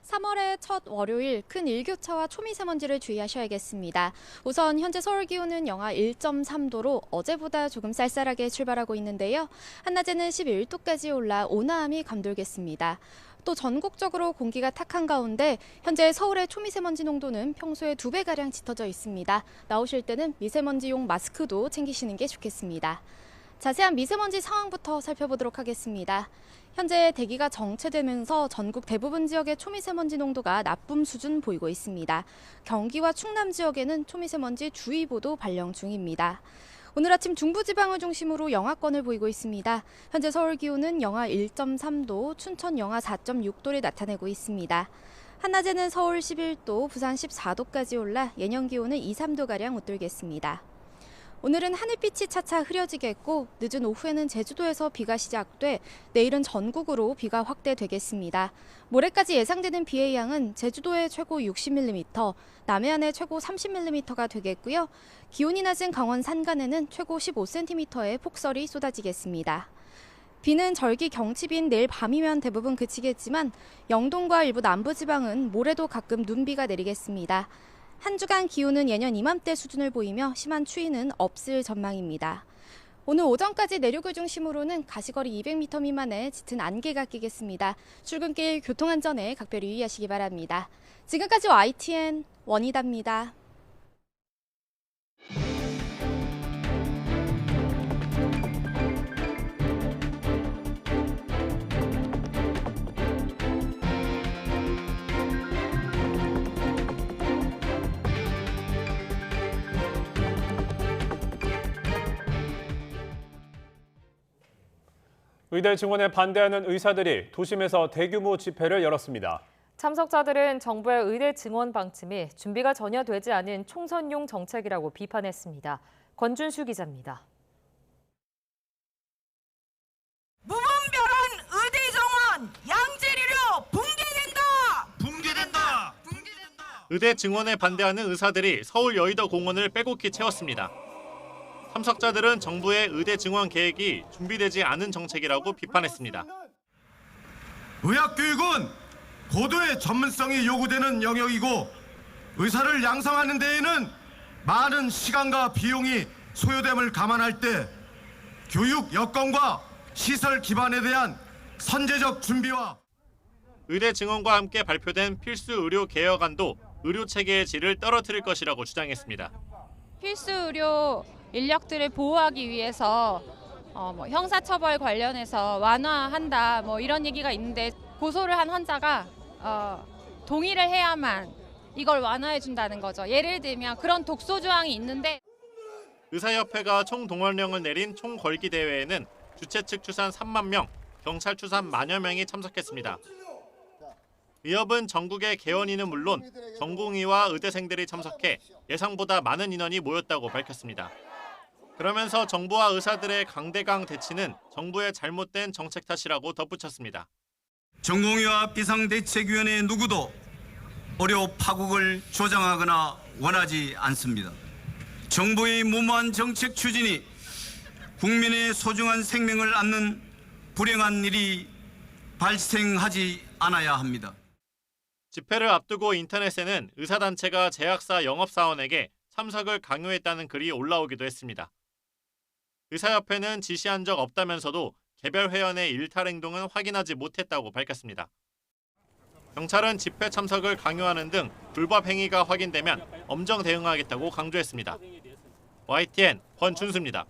3월의 첫 월요일 큰 일교차와 초미세먼지를 주의하셔야겠습니다. 우선 현재 서울 기온은 영하 1.3도로 어제보다 조금 쌀쌀하게 출발하고 있는데요. 한낮에는 11도까지 올라 온화함이 감돌겠습니다. 또 전국적으로 공기가 탁한 가운데 현재 서울의 초미세먼지 농도는 평소의 2배가량 짙어져 있습니다. 나오실 때는 미세먼지용 마스크도 챙기시는 게 좋겠습니다. 자세한 미세먼지 상황부터 살펴보도록 하겠습니다. 현재 대기가 정체되면서 전국 대부분 지역의 초미세먼지 농도가 나쁨 수준 보이고 있습니다. 경기와 충남 지역에는 초미세먼지 주의보도 발령 중입니다. 오늘 아침 중부지방을 중심으로 영하권을 보이고 있습니다. 현재 서울 기온은 영하 1.3도, 춘천 영하 4.6도를 나타내고 있습니다. 한낮에는 서울 11도, 부산 14도까지 올라 예년 기온은 2, 3도가량 웃돌겠습니다. 오늘은 하늘빛이 차차 흐려지겠고 늦은 오후에는 제주도에서 비가 시작돼 내일은 전국으로 비가 확대되겠습니다. 모레까지 예상되는 비의 양은 제주도에 최고 60mm, 남해안에 최고 30mm가 되겠고요. 기온이 낮은 강원 산간에는 최고 15cm의 폭설이 쏟아지겠습니다. 비는 절기 경치비인 내일 밤이면 대부분 그치겠지만 영동과 일부 남부지방은 모레도 가끔 눈비가 내리겠습니다. 한 주간 기온은 예년 이맘때 수준을 보이며 심한 추위는 없을 전망입니다. 오늘 오전까지 내륙을 중심으로는 가시거리 200m 미만의 짙은 안개가 끼겠습니다. 출근길 교통안전에 각별히 유의하시기 바랍니다. 지금까지 YTN 원희다입니다. 의대 증원에 반대하는 의사들이 도심에서 대규모 집회를 열었습니다. 참석자들은 정부의 의대 증원 방침이 준비가 전혀 되지 않은 총선용 정책이라고 비판했습니다. 권준수 기자입니다. 무분별한 의대 정원 양질의료 붕괴된다. 의대 증원에 반대하는 의사들이 서울 여의도 공원을 빼곡히 채웠습니다. 참석자들은 정부의 의대 증원 계획이 준비되지 않은 정책이라고 비판했습니다. 의학교육은 고도의 전문성이 요구되는 영역이고 의사를 양성하는 데에는 많은 시간과 비용이 소요됨을 감안할 때 교육 여건과 시설 기반에 대한 선제적 준비와 의대 증원과 함께 발표된 필수 의료 개혁안도 의료 체계의 질을 떨어뜨릴 것이라고 주장했습니다. 필수 의료 인력들을 보호하기 위해서 형사처벌 관련해서 완화한다 이런 얘기가 있는데 고소를 한 환자가 동의를 해야만 이걸 완화해준다는 거죠. 예를 들면 그런 독소 조항이 있는데 의사협회가 총동원령을 내린 총걸기 대회에는 주최 측 추산 3만 명, 경찰 추산 10,000여 명이 참석했습니다. 의협은 전국의 개원인은 물론 전공의와 의대생들이 참석해 예상보다 많은 인원이 모였다고 밝혔습니다. 그러면서 정부와 의사들의 강대강 대치는 정부의 잘못된 정책 탓이라고 덧붙였습니다. 전공의와 비상대책위원회 누구도 의료 파국을 조장하거나 원하지 않습니다. 정부의 무모한 정책 추진이 국민의 소중한 생명을 앗는 불행한 일이 발생하지 않아야 합니다. 집회를 앞두고 인터넷에는 의사단체가 제약사 영업사원에게 참석을 강요했다는 글이 올라오기도 했습니다. 의사협회는 지시한 적 없다면서도 개별 회원의 일탈 행동은 확인하지 못했다고 밝혔습니다. 경찰은 집회 참석을 강요하는 등 불법 행위가 확인되면 엄정 대응하겠다고 강조했습니다. YTN 권준수입니다.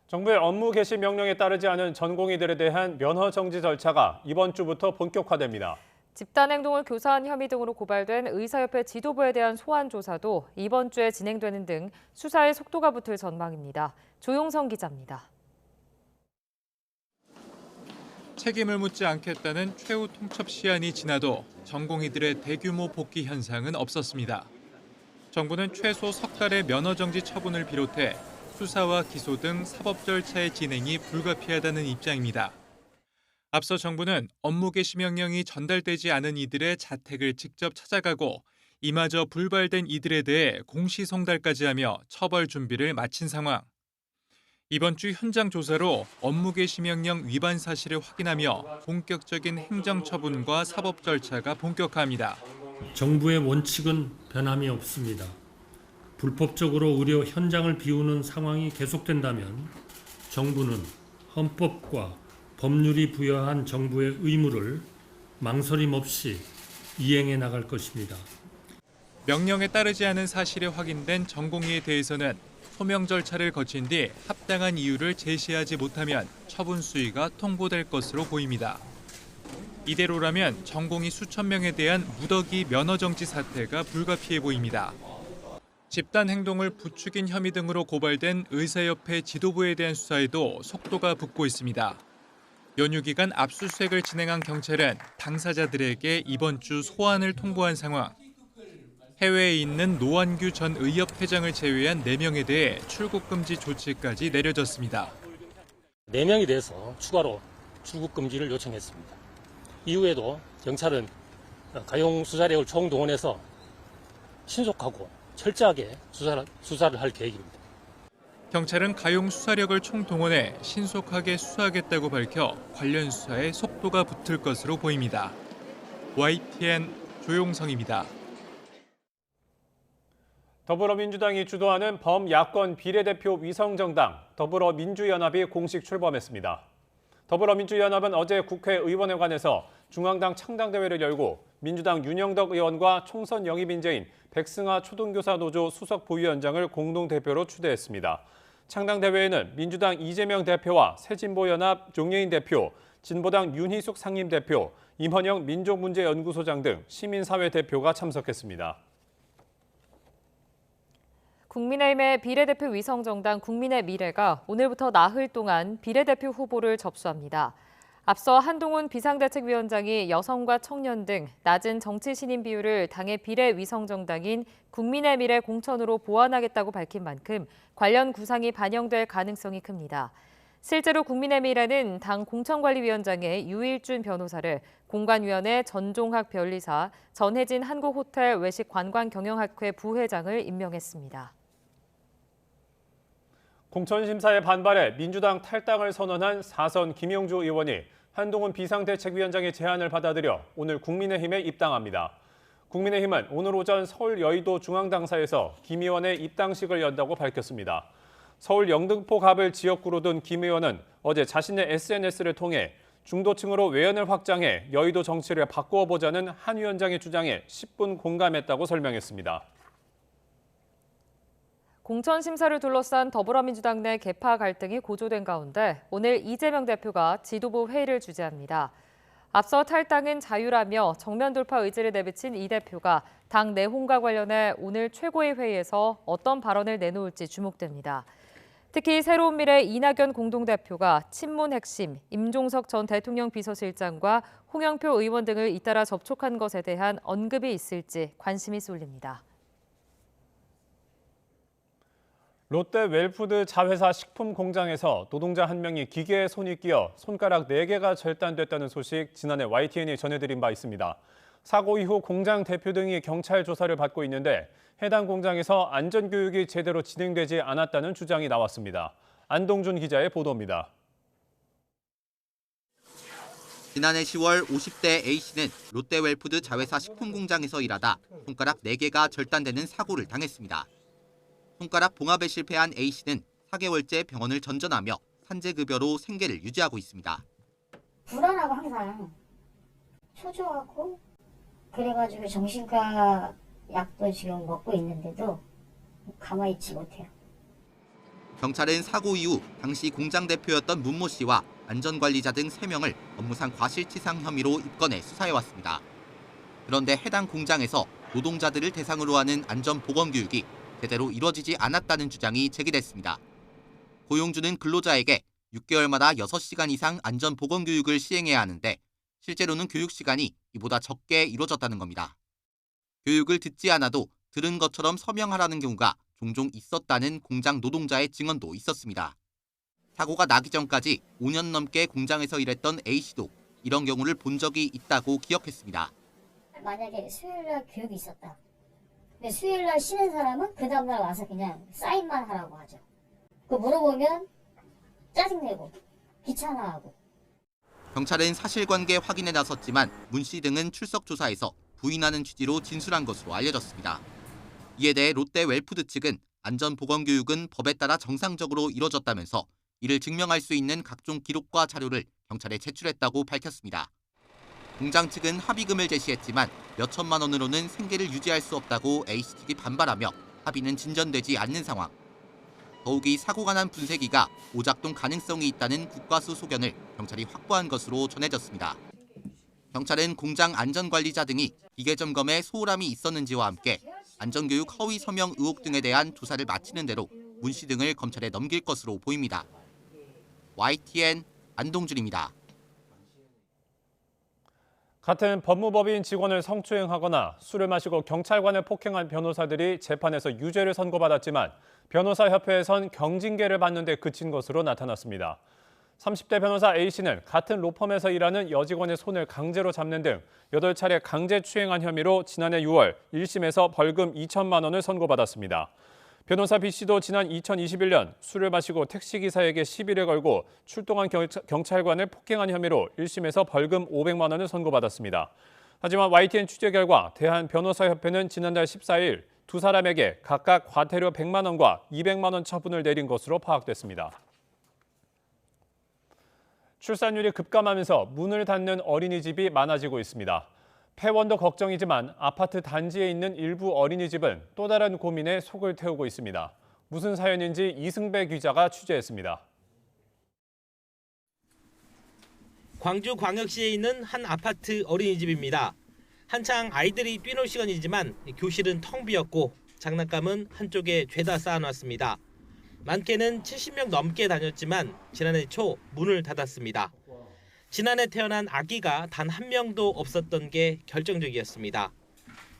정부의 업무 개시 명령에 따르지 않은 전공의들에 대한 면허 정지 절차가 이번 주부터 본격화됩니다. 집단 행동을 교사한 혐의 등으로 고발된 의사협회 지도부에 대한 소환 조사도 이번 주에 진행되는 등 수사에 속도가 붙을 전망입니다. 조용성 기자입니다. 책임을 묻지 않겠다는 최후 통첩 시한이 지나도 전공의들의 대규모 복귀 현상은 없었습니다. 정부는 최소 석 달의 면허 정지 처분을 비롯해 수사와 기소 등 사법 절차의 진행이 불가피하다는 입장입니다. 앞서 정부는 업무 개시 명령이 전달되지 않은 이들의 자택을 직접 찾아가고 이마저 불발된 이들에 대해 공시송달까지 하며 처벌 준비를 마친 상황. 이번 주 현장 조사로 업무 개시 명령 위반 사실을 확인하며 본격적인 행정 처분과 사법 절차가 본격화합니다. 정부의 원칙은 변함이 없습니다. 불법적으로 의료 현장을 비우는 상황이 계속된다면 정부는 헌법과 법률이 부여한 정부의 의무를 망설임 없이 이행해 나갈 것입니다. 명령에 따르지 않은 사실이 확인된 전공의에 대해서는 소명 절차를 거친 뒤 합당한 이유를 제시하지 못하면 처분 수위가 통보될 것으로 보입니다. 이대로라면 전공의 수천 명에 대한 무더기 면허 정지 사태가 불가피해 보입니다. 집단 행동을 부추긴 혐의 등으로 고발된 의사협회 지도부에 대한 수사에도 속도가 붙고 있습니다. 연휴 기간 압수수색을 진행한 경찰은 당사자들에게 이번 주 소환을 통보한 상황. 해외에 있는 노환규 전 의협 회장을 제외한 4명에 대해 출국 금지 조치까지 내려졌습니다. 4명에 대해서 추가로 출국 금지를 요청했습니다. 이후에도 경찰은 가용 수사력을 총동원해서 신속하고 철저하게 수사를 할 계획입니다. 경찰은 가용 수사력을 총동원해 신속하게 수사하겠다고 밝혀 관련 수사에 속도가 붙을 것으로 보입니다. YTN 조용성입니다. 더불어민주당이 주도하는 범야권 비례대표 위성정당 더불어민주연합이 공식 출범했습니다. 더불어민주연합은 어제 국회의원회관에서 중앙당 창당대회를 열고 민주당 윤영덕 의원과 총선 영입 인재인 백승하 초등교사 노조 수석 부위원장을 공동대표로 추대했습니다. 창당대회에는 민주당 이재명 대표와 새진보연합 종예인 대표, 진보당 윤희숙 상임대표, 임헌영 민족문제연구소장 등 시민사회 대표가 참석했습니다. 국민의힘의 비례대표 위성정당 국민의 미래가 오늘부터 나흘 동안 비례대표 후보를 접수합니다. 앞서 한동훈 비상대책위원장이 여성과 청년 등 낮은 정치 신인 비율을 당의 비례 위성정당인 국민의 미래 공천으로 보완하겠다고 밝힌 만큼 관련 구상이 반영될 가능성이 큽니다. 실제로 국민의 미래는 당 공천관리위원장에 유일준 변호사를, 공관위원회 전종학 변리사, 전혜진 한국호텔 외식관광경영학회 부회장을 임명했습니다. 공천심사에 반발해 민주당 탈당을 선언한 4선 김영주 의원이 한동훈 비상대책위원장의 제안을 받아들여 오늘 국민의힘에 입당합니다. 국민의힘은 오늘 오전 서울 여의도 중앙당사에서 김 의원의 입당식을 연다고 밝혔습니다. 서울 영등포 갑을 지역구로 둔 김 의원은 어제 자신의 SNS를 통해 중도층으로 외연을 확장해 여의도 정치를 바꾸어 보자는 한 위원장의 주장에 10분 공감했다고 설명했습니다. 공천 심사를 둘러싼 더불어민주당 내 계파 갈등이 고조된 가운데 오늘 이재명 대표가 지도부 회의를 주재합니다. 앞서 탈당은 자유라며 정면 돌파 의지를 내비친 이 대표가 당 내홍과 관련해 오늘 최고위 회의에서 어떤 발언을 내놓을지 주목됩니다. 특히 새로운 미래 이낙연 공동대표가 친문 핵심 임종석 전 대통령 비서실장과 홍영표 의원 등을 잇따라 접촉한 것에 대한 언급이 있을지 관심이 쏠립니다. 롯데 웰푸드 자회사 식품 공장에서 노동자 한 명이 기계에 손이 끼어 손가락 4개가 절단됐다는 소식 지난해 YTN이 전해드린 바 있습니다. 사고 이후 공장 대표 등이 경찰 조사를 받고 있는데 해당 공장에서 안전교육이 제대로 진행되지 않았다는 주장이 나왔습니다. 안동준 기자의 보도입니다. 지난해 10월 50대 A씨는 롯데 웰푸드 자회사 식품 공장에서 일하다 손가락 4개가 절단되는 사고를 당했습니다. 손가락 봉합에 실패한 A씨는 4개월째 병원을 전전하며 산재급여로 생계를 유지하고 있습니다. 불안하고 항상 초조하고 그래가지고 정신과 약도 지금 먹고 있는데도 가만히 있지 못해요. 경찰은 사고 이후 당시 공장 대표였던 문모 씨와 안전관리자 등 3명을 업무상 과실치상 혐의로 입건해 수사해왔습니다. 그런데 해당 공장에서 노동자들을 대상으로 하는 안전보건교육이 제대로 이뤄지지 않았다는 주장이 제기됐습니다. 고용주는 근로자에게 6개월마다 6시간 이상 안전보건교육을 시행해야 하는데 실제로는 교육 시간이 이보다 적게 이루어졌다는 겁니다. 교육을 듣지 않아도 들은 것처럼 서명하라는 경우가 종종 있었다는 공장 노동자의 증언도 있었습니다. 사고가 나기 전까지 5년 넘게 공장에서 일했던 A씨도 이런 경우를 본 적이 있다고 기억했습니다. 만약에 수요일날 교육이 있었다. 근데 수요일날 쉬는 사람은 그 다음날 와서 그냥 사인만 하라고 하죠. 그 물어보면 짜증내고 귀찮아하고. 경찰은 사실관계 확인에 나섰지만 문 씨 등은 출석 조사에서 부인하는 취지로 진술한 것으로 알려졌습니다. 이에 대해 롯데 웰푸드 측은 안전보건교육은 법에 따라 정상적으로 이뤄졌다면서 이를 증명할 수 있는 각종 기록과 자료를 경찰에 제출했다고 밝혔습니다. 공장 측은 합의금을 제시했지만 몇 천만 원으로는 생계를 유지할 수 없다고 A씨 측이 반발하며 합의는 진전되지 않는 상황. 더욱이 사고가 난 분쇄기가 오작동 가능성이 있다는 국과수 소견을 경찰이 확보한 것으로 전해졌습니다. 경찰은 공장 안전관리자 등이 기계 점검에 소홀함이 있었는지와 함께 안전교육 허위 서명 의혹 등에 대한 조사를 마치는 대로 문 씨 등을 검찰에 넘길 것으로 보입니다. YTN 안동준입니다. 같은 법무법인 직원을 성추행하거나 술을 마시고 경찰관을 폭행한 변호사들이 재판에서 유죄를 선고받았지만 변호사협회에선 경징계를 받는 데 그친 것으로 나타났습니다. 30대 변호사 A씨는 같은 로펌에서 일하는 여직원의 손을 강제로 잡는 등 8차례 강제 추행한 혐의로 지난해 6월 1심에서 벌금 2천만 원을 선고받았습니다. 변호사 B씨도 지난 2021년 술을 마시고 택시기사에게 시비를 걸고 출동한 경찰관을 폭행한 혐의로 1심에서 벌금 500만 원을 선고받았습니다. 하지만 YTN 취재 결과 대한변호사협회는 지난달 14일 두 사람에게 각각 과태료 100만 원과 200만 원 처분을 내린 것으로 파악됐습니다. 출산율이 급감하면서 문을 닫는 어린이집이 많아지고 있습니다. 폐원도 걱정이지만 아파트 단지에 있는 일부 어린이집은 또 다른 고민에 속을 태우고 있습니다. 무슨 사연인지 이승배 기자가 취재했습니다. 광주광역시에 있는 한 아파트 어린이집입니다. 한창 아이들이 뛰놀 시간이지만 교실은 텅 비었고 장난감은 한쪽에 죄다 쌓아놨습니다. 많게는 70명 넘게 다녔지만 지난해 초 문을 닫았습니다. 지난해 태어난 아기가 단 한 명도 없었던 게 결정적이었습니다.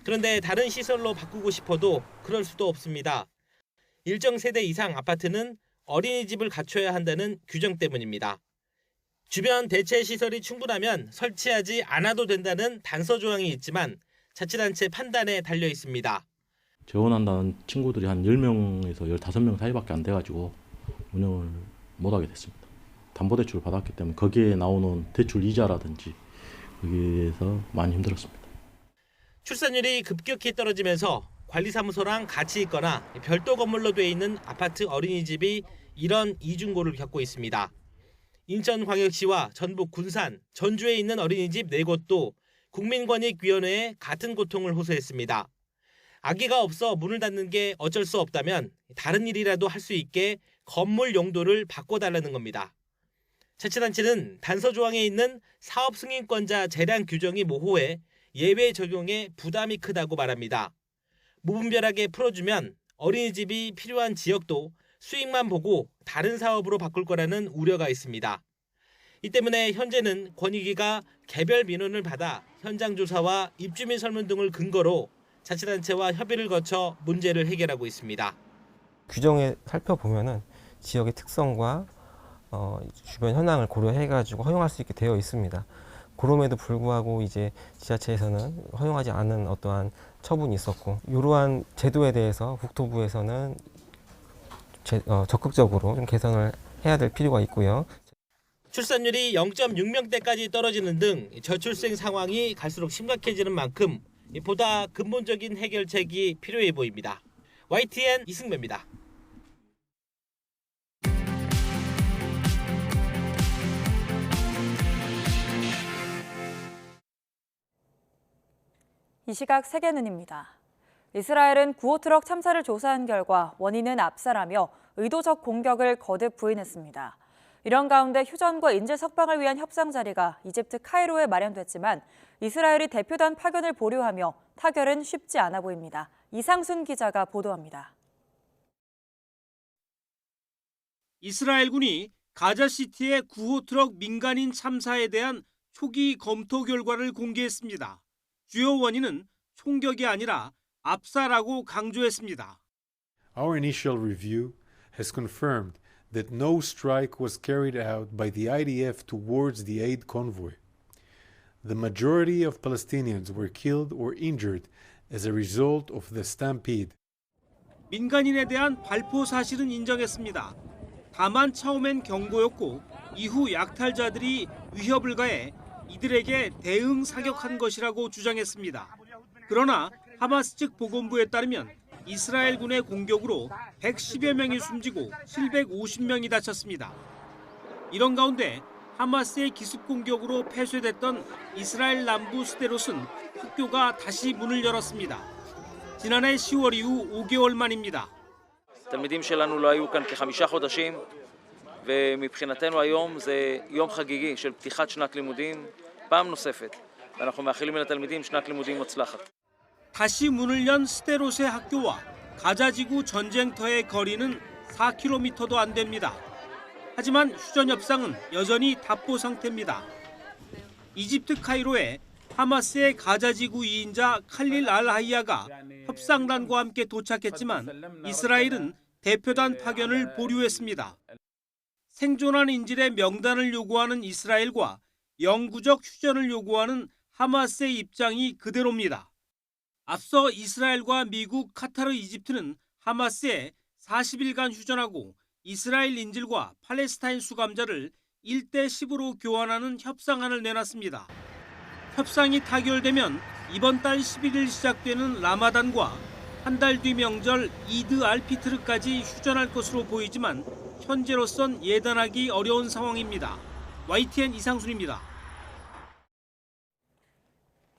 그런데 다른 시설로 바꾸고 싶어도 그럴 수도 없습니다. 일정 세대 이상 아파트는 어린이집을 갖춰야 한다는 규정 때문입니다. 주변 대체 시설이 충분하면 설치하지 않아도 된다는 단서 조항이 있지만 자치단체 판단에 달려 있습니다. 재혼한다는 친구들이 한 10명에서 15명 사이밖에 안 돼가지고 운영을 못하게 됐습니다. 담보대출을 받았기 때문에 거기에 나오는 대출 이자라든지 거기에서 많이 힘들었습니다. 출산율이 급격히 떨어지면서 관리사무소랑 같이 있거나 별도 건물로 돼 있는 아파트 어린이집이 이런 이중고를 겪고 있습니다. 인천광역시와 전북 군산, 전주에 있는 어린이집 4곳도 국민권익위원회에 같은 고통을 호소했습니다. 아기가 없어 문을 닫는 게 어쩔 수 없다면 다른 일이라도 할 수 있게 건물 용도를 바꿔달라는 겁니다. 자치단체는 단서 조항에 있는 사업 승인권자 재량 규정이 모호해 예외 적용에 부담이 크다고 말합니다. 무분별하게 풀어주면 어린이집이 필요한 지역도 수익만 보고 다른 사업으로 바꿀 거라는 우려가 있습니다. 이 때문에 현재는 권익위가 개별 민원을 받아 현장 조사와 입주민 설문 등을 근거로 자치단체와 협의를 거쳐 문제를 해결하고 있습니다. 규정에 살펴보면은 지역의 특성과 주변 현황을 고려해가지고 허용할 수 있게 되어 있습니다. 그럼에도 불구하고 이제 지자체에서는 허용하지 않은 어떠한 처분이 있었고, 이러한 제도에 대해서 국토부에서는 적극적으로 좀 개선을 해야 될 필요가 있고요. 출산율이 0.6명대까지 떨어지는 등 저출생 상황이 갈수록 심각해지는 만큼 보다 근본적인 해결책이 필요해 보입니다. YTN 이승배입니다. 이 시각 세계눈입니다. 이스라엘은 구호 트럭 참사를 조사한 결과 원인은 압사라며 의도적 공격을 거듭 부인했습니다. 이런 가운데 휴전과 인질 석방을 위한 협상 자리가 이집트 카이로에 마련됐지만 이스라엘이 대표단 파견을 보류하며 타결은 쉽지 않아 보입니다. 이상순 기자가 보도합니다. 이스라엘군이 가자시티의 구호 트럭 민간인 참사에 대한 초기 검토 결과를 공개했습니다. 주요 원인은 총격이 아니라 압사라고 강조했습니다. Our initial review has confirmed that no strike was carried out by the IDF towards the aid convoy. The majority of Palestinians were killed or injured as a result of the stampede. 민간인에 대한 발포 사실은 인정했습니다. 다만 처음엔 경고였고 이후 약탈자들이 위협을 가해 이들에게 대응 사격한 것이라고 주장했습니다. 그러나 하마스 측 보건부에 따르면 이스라엘군의 공격으로 110여 명이 숨지고 750명이 다쳤습니다. 이런 가운데 하마스의 기습 공격으로 폐쇄됐던 이스라엘 남부 스데롯은 학교가 다시 문을 열었습니다. 지난해 10월 이후 5개월 만입니다. התלמידים שלנו לא היו כאן כ5 חודשים, ומבחינתנו היום זה יום חגיגי של פתיחת שנת לימודים פעם נוספת. ואנחנו מאחלים לתלמידים שנת לימודים מוצלחת. 다시 문을 연 스데롯의 학교와 가자지구 전쟁터의 거리는 4km도 안 됩니다. 하지만 휴전 협상은 여전히 답보 상태입니다. 이집트 카이로에 하마스의 가자지구 2인자 칼릴 알-하이야가 협상단과 함께 도착했지만 이스라엘은 대표단 파견을 보류했습니다. 생존한 인질의 명단을 요구하는 이스라엘과 영구적 휴전을 요구하는 하마스의 입장이 그대로입니다. 앞서 이스라엘과 미국, 카타르, 이집트는 하마스에 40일간 휴전하고 이스라엘 인질과 팔레스타인 수감자를 1대10으로 교환하는 협상안을 내놨습니다. 협상이 타결되면 이번 달 11일 시작되는 라마단과 한 달 뒤 명절 이드 알피트르까지 휴전할 것으로 보이지만 현재로선 예단하기 어려운 상황입니다. YTN 이상순입니다.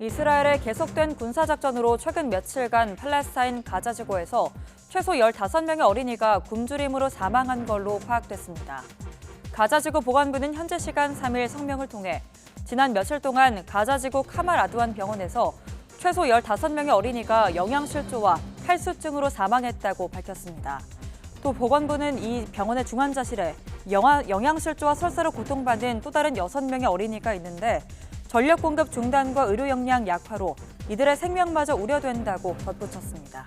이스라엘의 계속된 군사작전으로 최근 며칠간 팔레스타인 가자지구에서 최소 15명의 어린이가 굶주림으로 사망한 걸로 파악됐습니다. 가자지구 보건부는 현재 시간 3일 성명을 통해 지난 며칠 동안 가자지구 카말 아두안 병원에서 최소 15명의 어린이가 영양실조와 탈수증으로 사망했다고 밝혔습니다. 또 보건부는 이 병원의 중환자실에 영양실조와 설사로 고통받는 또 다른 6명의 어린이가 있는데 전력 공급 중단과 의료 역량 약화로 이들의 생명마저 우려된다고 덧붙였습니다.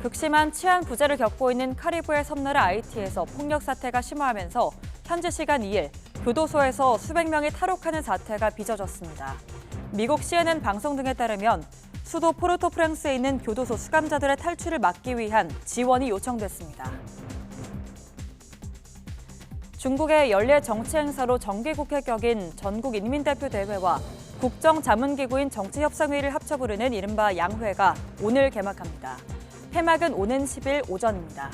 극심한 치안 부재를 겪고 있는 카리브해 섬나라 아이티에서 폭력 사태가 심화하면서 현지 시간 2일 교도소에서 수백 명이 탈옥하는 사태가 빚어졌습니다. 미국 CNN 방송 등에 따르면 수도 포르토프랑스에 있는 교도소 수감자들의 탈출을 막기 위한 지원이 요청됐습니다. 중국의 연례 정치 행사로 정기국회 격인 전국인민대표대회와 국정자문기구인 정치협상회의를 합쳐 부르는 이른바 양회가 오늘 개막합니다. 폐막은 오는 10일 오전입니다.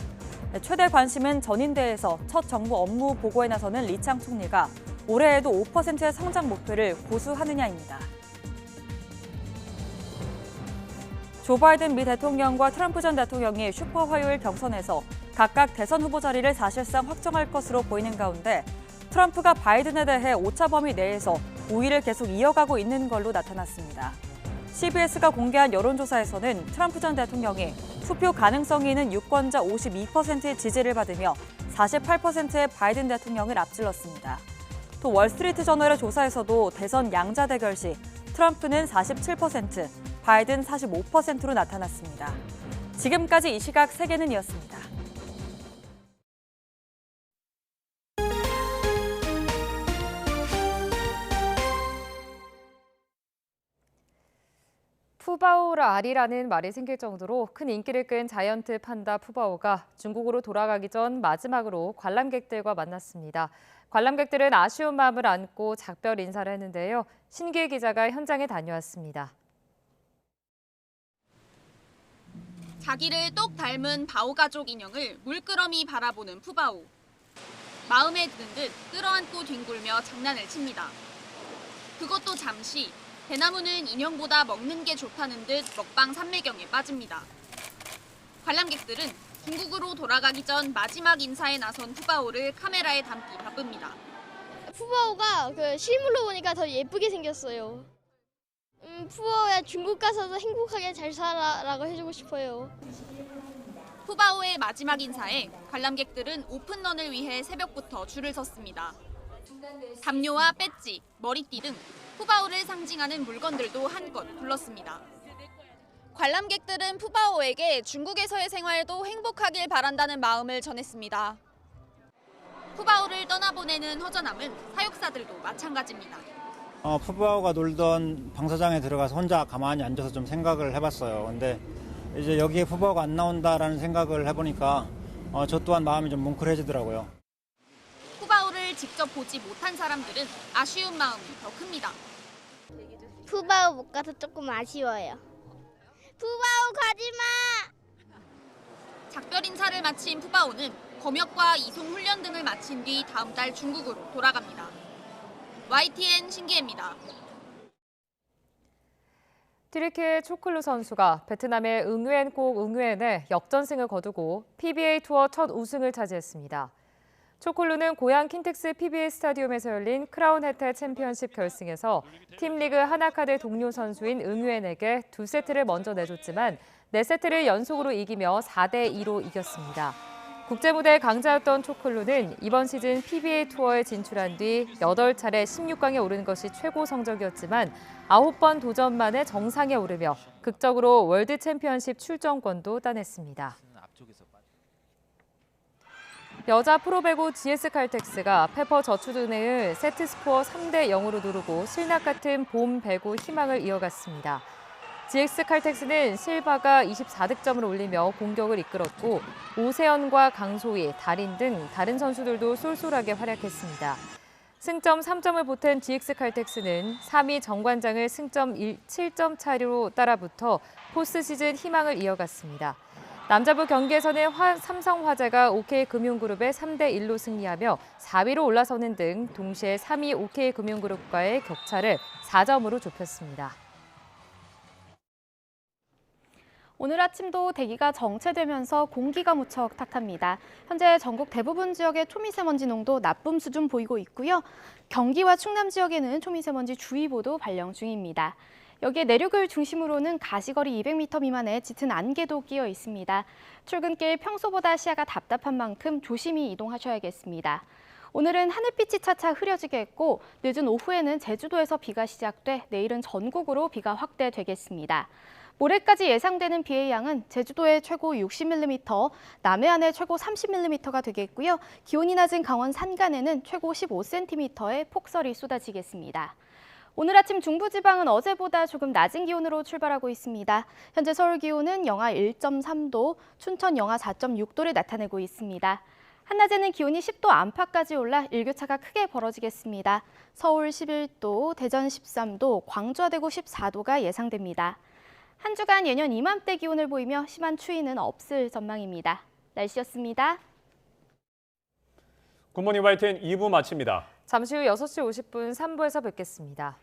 최대 관심은 전인대에서 첫 정부 업무 보고에 나서는 리창 총리가 올해에도 5%의 성장 목표를 고수하느냐입니다. 조 바이든 미 대통령과 트럼프 전 대통령이 슈퍼 화요일 경선에서 각각 대선 후보 자리를 사실상 확정할 것으로 보이는 가운데 트럼프가 바이든에 대해 오차 범위 내에서 우위를 계속 이어가고 있는 걸로 나타났습니다. CBS가 공개한 여론조사에서는 트럼프 전 대통령이 투표 가능성이 있는 유권자 52%의 지지를 받으며 48%의 바이든 대통령을 앞질렀습니다. 또 월스트리트 저널의 조사에서도 대선 양자 대결 시 트럼프는 47%, 바이든 45%로 나타났습니다. 지금까지 이 시각 세계는이었습니다. 푸바오라 알이라는 말이 생길 정도로 큰 인기를 끈 자이언트 판다 푸바오가 중국으로 돌아가기 전 마지막으로 관람객들과 만났습니다. 관람객들은 아쉬운 마음을 안고 작별 인사를 했는데요. 신기희 기자가 현장에 다녀왔습니다. 자기를 똑 닮은 바오 가족 인형을 물끄러미 바라보는 푸바오. 마음에 드는 듯 끌어안고 뒹굴며 장난을 칩니다. 그것도 잠시. 대나무는 인형보다 먹는 게 좋다는 듯 먹방 산매경에 빠집니다. 관람객들은 중국으로 돌아가기 전 마지막 인사에 나선 푸바오를 카메라에 담기 바쁩니다. 푸바오가 실물로 보니까 더 예쁘게 생겼어요. 푸바오야 중국 가서도 행복하게 잘 살아라고 해주고 싶어요. 푸바오의 마지막 인사에 관람객들은 오픈런을 위해 새벽부터 줄을 섰습니다. 담요와 배지, 머리띠 등 푸바오를 상징하는 물건들도 한껏 굴렀습니다. 관람객들은 푸바오에게 중국에서의 생활도 행복하길 바란다는 마음을 전했습니다. 푸바오를 떠나보내는 허전함은 사육사들도 마찬가지입니다. 푸바오가 놀던 방사장에 들어가서 혼자 가만히 앉아서 좀 생각을 해봤어요. 근데 이제 여기에 푸바오가 안 나온다라는 생각을 해보니까 저 또한 마음이 좀 뭉클해지더라고요. 푸바오를 직접 보지 못한 사람들은 아쉬운 마음이 더 큽니다. 푸바오 못 가서 조금 아쉬워요. 푸바오 가지마! 작별 인사를 마친 푸바오는 검역과 이송 훈련 등을 마친 뒤 다음 달 중국으로 돌아갑니다. YTN 신기혜입니다. 튀르키예 초클루 선수가 베트남의 응우엔콕 응우엔에 역전승을 거두고 PBA 투어 첫 우승을 차지했습니다. 초클루는 고향 킨텍스 PBA 스타디움에서 열린 크라운 혜태 챔피언십 결승에서 팀리그 하나카드 동료 선수인 응우엔에게 2세트를 먼저 내줬지만 4세트를 연속으로 이기며 4대2로 이겼습니다. 국제무대 강자였던 초클루는 이번 시즌 PBA 투어에 진출한 뒤 8차례 16강에 오른 것이 최고 성적이었지만 9번 도전 만에 정상에 오르며 극적으로 월드 챔피언십 출전권도 따냈습니다. 여자 프로배구 GS칼텍스가 페퍼저축은행을 세트스코어 3대0으로 누르고 신락 같은 봄 배구 희망을 이어갔습니다. GS칼텍스는 실바가 24득점을 올리며 공격을 이끌었고 오세연과 강소희, 달인 등 다른 선수들도 쏠쏠하게 활약했습니다. 승점 3점을 보탠 GS칼텍스는 3위 정관장을 승점 7점 차로 따라붙어 포스트시즌 희망을 이어갔습니다. 남자부 경기에서는 삼성화재가 OK금융그룹에 3대1로 승리하며 4위로 올라서는 등 동시에 3위 OK금융그룹과의 격차를 4점으로 좁혔습니다. 오늘 아침도 대기가 정체되면서 공기가 무척 탁합니다. 현재 전국 대부분 지역의 초미세먼지 농도 나쁨 수준 보이고 있고요. 경기와 충남 지역에는 초미세먼지 주의보도 발령 중입니다. 여기에 내륙을 중심으로는 가시거리 200m 미만의 짙은 안개도 끼어 있습니다. 출근길 평소보다 시야가 답답한 만큼 조심히 이동하셔야겠습니다. 오늘은 하늘빛이 차차 흐려지겠고 늦은 오후에는 제주도에서 비가 시작돼 내일은 전국으로 비가 확대되겠습니다. 모레까지 예상되는 비의 양은 제주도에 최고 60mm, 남해안에 최고 30mm가 되겠고요. 기온이 낮은 강원 산간에는 최고 15cm의 폭설이 쏟아지겠습니다. 오늘 아침 중부지방은 어제보다 조금 낮은 기온으로 출발하고 있습니다. 현재 서울 기온은 영하 1.3도, 춘천 영하 4.6도를 나타내고 있습니다. 한낮에는 기온이 10도 안팎까지 올라 일교차가 크게 벌어지겠습니다. 서울 11도, 대전 13도, 광주와 대구 14도가 예상됩니다. 한 주간 예년 이맘때 기온을 보이며 심한 추위는 없을 전망입니다. 날씨였습니다. 굿모닝 YTN 2부 마칩니다. 잠시 후 6시 50분 3부에서 뵙겠습니다.